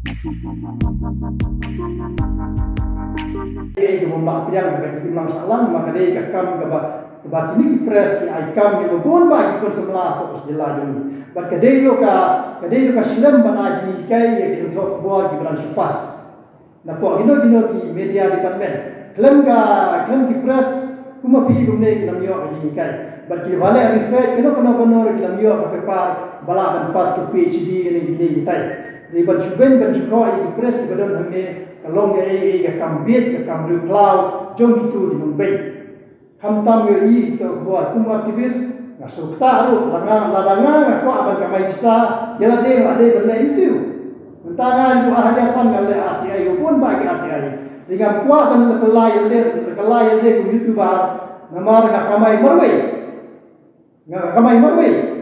Dia bomba piang bagi Jinglong salang maka dia kakam ke ini press ki aikam ni bon ba ki kon semla to jela juni bat kadelo ka silam banaji kai ye ki Nongthoh Khubor ki beran supas na po gino ki media department klem ki press kuma pi gumne ki namyo ji kai bat ki wale research kino kono ki namyo ka paper bala ban pas ke PhD ni tai di ban suben ban jiko ki press ki badon hamne kalong ye ka kam Riewkhlaw jong ki tu di Beiñ ham tam yo i to buat kum aktivis na sukta ru ladanga ko aban kamai bisa jela de ade bele itu mentangan tu ahli asan ngale ati ayo pun bagi ati ayo dengan kuat ban kelai de ku youtuber namar ga kamai marwe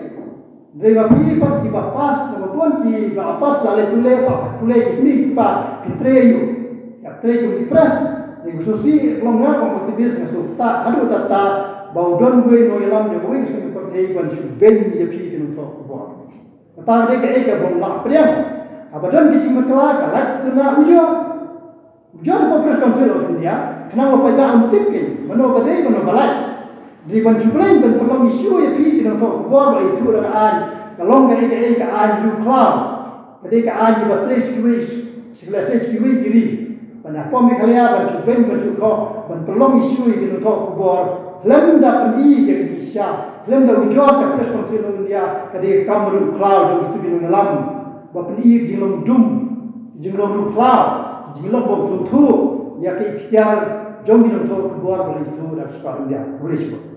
de ga pi pat di bapas na tuan ki ga apas dale tule ni pa pitreyu ya treyu di press di khususi longga aktivis na sukta adu tata baudon gue no ilam je gue sing pertei ban suben ye pi Nongthoh Khubor kata de ke bom la priam abadan ki cimakla kalat tuna ujo po press council of India kenapa pada antip ke mano kade mano balai di ban suben ban pelong isu ye pi Nongthoh Khubor ba itu dengan kalong ke Riewkhlaw kade ke an batres kuis segala kuis diri pada Meghalaya ban suben ban suko ban pelong isu ye Nongthoh Khubor lem da pendi ke Indonesia lem da ujo ta press council of India kade kam Riewkhlaw do itu binu lam ba pendi Jinglong Dum Jinglong Riewkhlaw Jinglong Nongthoh ya ke ikhtiar jong Nongthoh Khubor ba itu da sekarang dia boleh